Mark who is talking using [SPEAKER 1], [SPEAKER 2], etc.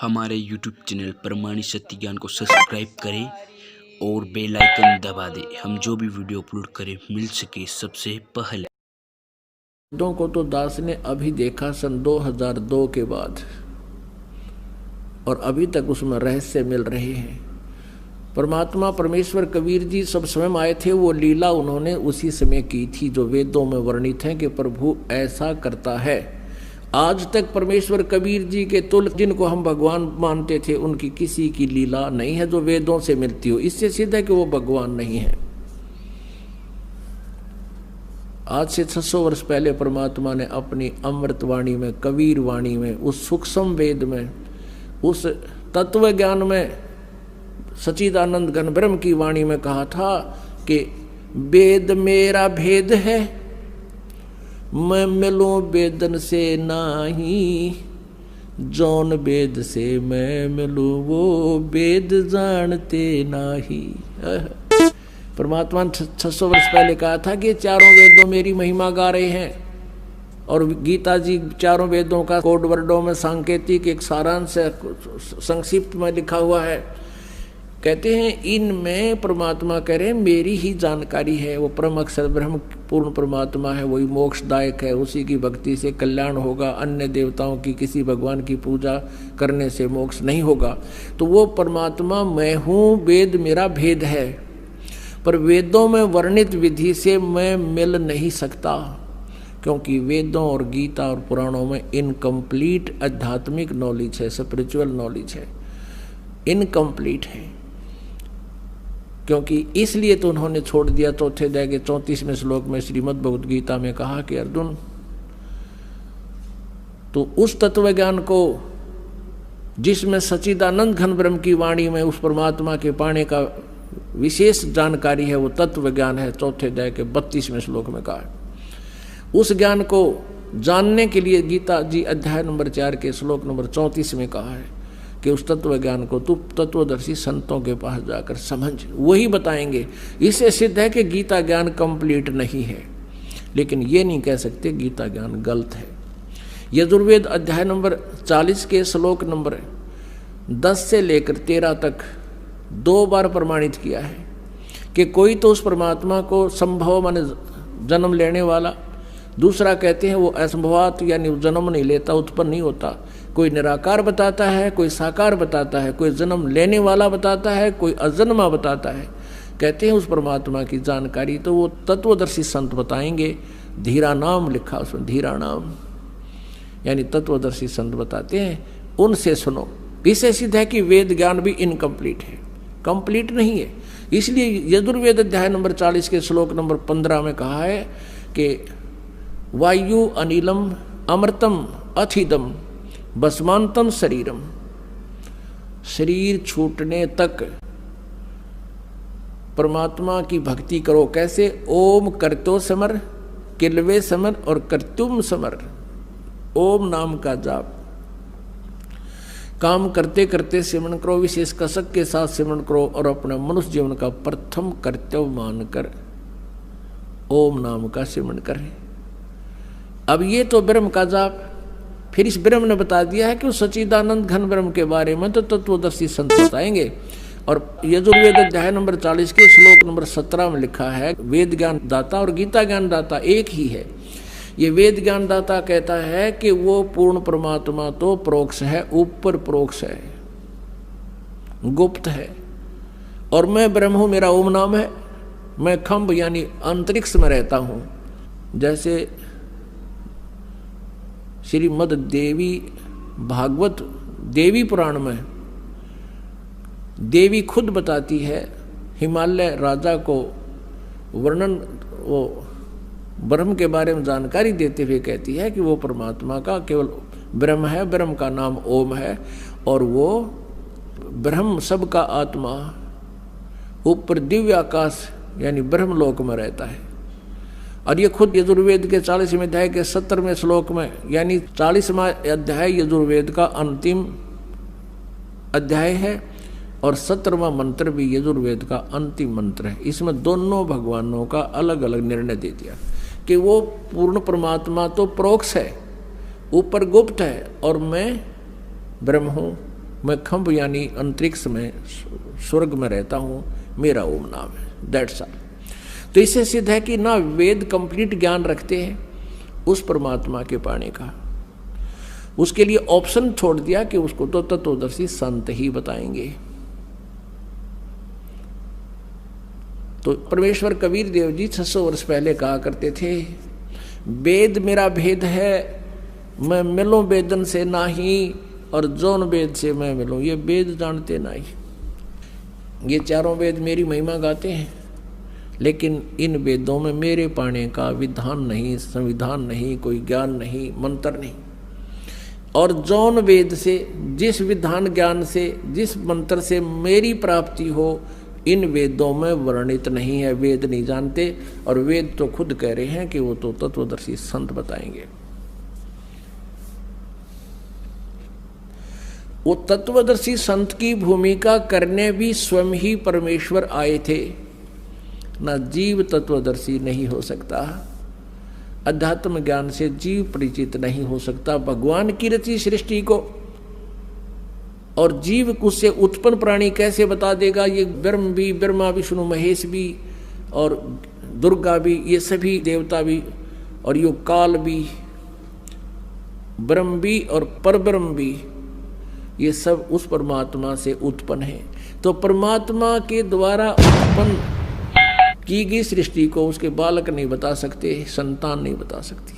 [SPEAKER 1] हमारे YouTube channel प्रमाणित सत्य ज्ञान को सब्सक्राइब करें और बेल आइकन दबा दें। हम जो भी वीडियो अपलोड करें मिल सके सबसे पहले।
[SPEAKER 2] वेदों को तो दास ने अभी देखा सन 2002 के बाद, और अभी तक उसमें रहस्य मिल रहे हैं। परमात्मा परमेश्वर कबीर जी सब स्वयं आए थे, वो लीला उन्होंने उसी समय की थी जो वेदों में वर्णित है कि प्रभु ऐसा करता है। आज तक परमेश्वर कबीर जी के तुल जिनको हम भगवान मानते थे उनकी किसी की लीला नहीं है जो वेदों से मिलती हो। इससे सिद्ध है कि वो भगवान नहीं है। आज से 600 वर्ष पहले परमात्मा ने अपनी अमृतवाणी में, कबीर वाणी में, उस सूक्ष्म वेद में, उस तत्व ज्ञान में, सच्चिदानंद घन ब्रह्म की वाणी में कहा था कि वेद मेरा भेद है, मैं मिलूं वेदन से नाही, जौन वेद से मैं मिलूं वो वेद जानते नाही। परमात्मा ने 600 वर्ष पहले कहा था कि चारों वेदों मेरी महिमा गा रहे हैं, और गीता जी चारों वेदों का कोड वर्डों में सांकेतिक एक सारांश संक्षिप्त में लिखा हुआ है। कहते हैं इनमें परमात्मा कह रहे हैं मेरी ही जानकारी है। वो परम अक्षर ब्रह्म पूर्ण परमात्मा है, वही मोक्षदायक है, उसी की भक्ति से कल्याण होगा। अन्य देवताओं की, किसी भगवान की पूजा करने से मोक्ष नहीं होगा। तो वो परमात्मा मैं हूँ, वेद मेरा भेद है, पर वेदों में वर्णित विधि से मैं मिल नहीं सकता, क्योंकि वेदों और गीता और पुराणों में इनकम्प्लीट आध्यात्मिक नॉलेज है, स्पिरिचुअल नॉलेज है, इनकम्प्लीट है। क्योंकि इसलिए तो उन्होंने छोड़ दिया। चौथे अध्याय के 34वें श्लोक में श्रीमद् भगवद गीता में कहा कि अर्जुन, तो उस तत्व ज्ञान को जिसमें सच्चिदानंद घन ब्रह्म की वाणी में उस परमात्मा के पाने का विशेष जानकारी है, वो तत्व ज्ञान है। चौथे अध्याय के 32वें श्लोक में कहा। उस ज्ञान को जानने के लिए गीता जी अध्याय नंबर 4 के श्लोक नंबर 34 में कहा है कि उस तत्व ज्ञान को तू तत्वदर्शी संतों के पास जाकर समझ, वही बताएंगे। इससे सिद्ध है कि गीता ज्ञान कंप्लीट नहीं है, लेकिन ये नहीं कह सकते गीता ज्ञान गलत है। यजुर्वेद अध्याय नंबर 40 के श्लोक नंबर 10 से लेकर 13 तक 2 बार प्रमाणित किया है कि कोई तो उस परमात्मा को संभव माने जन्म लेने वाला, दूसरा कहते हैं वो असंभवात यानी जन्म नहीं लेता, उत्पन्न नहीं होता। कोई निराकार बताता है, कोई साकार बताता है, कोई जन्म लेने वाला बताता है, कोई अजन्मा बताता है। कहते हैं उस परमात्मा की जानकारी तो वो तत्वदर्शी संत बताएंगे। धीरा नाम लिखा उसमें, धीरा नाम यानी तत्वदर्शी संत बताते हैं, उनसे सुनो। इससे सिद्ध है कि वेद ज्ञान भी इनकम्प्लीट है, कंप्लीट नहीं है। इसलिए यजुर्वेद अध्याय नंबर 40 के श्लोक नंबर 15 में कहा है कि वायु अनिलम अमृतम अथिदम भस्मांतम शरीरम। शरीर छूटने तक परमात्मा की भक्ति करो। कैसे? ओम करतो समर, किलवे समर और कर्तुम समर। ओम नाम का जाप काम करते करते सिमरण करो, विशेष कसक के साथ सिमरण करो, और अपने मनुष्य जीवन का प्रथम कर्तव्य मानकर ओम नाम का सिमरण करें। अब ये तो ब्रह्म का जाप। फिर इस ब्रह्म ने बता दिया है कि उस सच्चिदानंद घन ब्रह्म के बारे में तो तत्वदर्शी संत बताएंगे। और यजुर्वेद अध्याय नंबर 40 के श्लोक नंबर 17 में लिखा है वेद ज्ञान दाता और गीता ज्ञान दाता एक ही है। ये वेद ज्ञान दाता कहता है कि वो पूर्ण परमात्मा तो प्रोक्ष है, ऊपर प्रोक्ष है, गुप्त है, और मैं ब्रह्म हूँ, मेरा ओम नाम है, मैं खंभ यानी अंतरिक्ष में रहता हूँ। जैसे श्रीमद् देवी भागवत देवी पुराण में देवी खुद बताती है, हिमालय राजा को वर्णन, वो ब्रह्म के बारे में जानकारी देते हुए कहती है कि वो परमात्मा का केवल ब्रह्म है, ब्रह्म का नाम ओम है, और वो ब्रह्म सबका आत्मा ऊपर दिव्य आकाश यानी ब्रह्मलोक में रहता है। और ये खुद यजुर्वेद के 40वें अध्याय के 70वें श्लोक में, यानी 40वां अध्याय यजुर्वेद का अंतिम अध्याय है, और 17वां मंत्र भी यजुर्वेद का अंतिम मंत्र है। इसमें दोनों भगवानों का अलग अलग निर्णय दे दिया कि वो पूर्ण परमात्मा तो प्रोक्ष है, ऊपर गुप्त है, और मैं ब्रह्म हूँ, मैं खंभ यानी अंतरिक्ष में स्वर्ग में रहता हूँ, मेरा ओम नाम है, दैट्स ऑल। तो इससे सिद्ध है कि ना वेद कंप्लीट ज्ञान रखते हैं उस परमात्मा के पाने का, उसके लिए ऑप्शन छोड़ दिया कि उसको तो तत्वदर्शी संत ही बताएंगे। तो परमेश्वर कबीर देव जी 600 वर्ष पहले कहा करते थे, वेद मेरा भेद है, मैं मिलूं वेदन से नाही, और जौन वेद से मैं मिलूं। ये वेद जानते नहीं, ये चारों वेद मेरी महिमा गाते हैं, लेकिन इन वेदों में मेरे पाने का विधान नहीं, संविधान नहीं, कोई ज्ञान नहीं, मंत्र नहीं। और जौन वेद से, जिस विधान ज्ञान से, जिस मंत्र से मेरी प्राप्ति हो, इन वेदों में वर्णित नहीं है, वेद नहीं जानते। और वेद तो खुद कह रहे हैं कि वो तो तत्वदर्शी संत बताएंगे। वो तत्वदर्शी संत की भूमिका करने भी स्वयं ही परमेश्वर आए थे। ना जीव तत्वदर्शी नहीं हो सकता, अध्यात्म ज्ञान से जीव परिचित नहीं हो सकता भगवान की रची सृष्टि को। और जीव उससे उत्पन्न प्राणी कैसे बता देगा? ये ब्रह्म भी, ब्रह्मा विष्णु महेश भी, और दुर्गा भी, ये सभी देवता भी, और यो काल भी, ब्रह्म भी और परब्रह्म भी, ये सब उस परमात्मा से उत्पन्न है। तो परमात्मा के द्वारा उत्पन्न की गई सृष्टि को उसके बालक नहीं बता सकते, संतान नहीं बता सकती।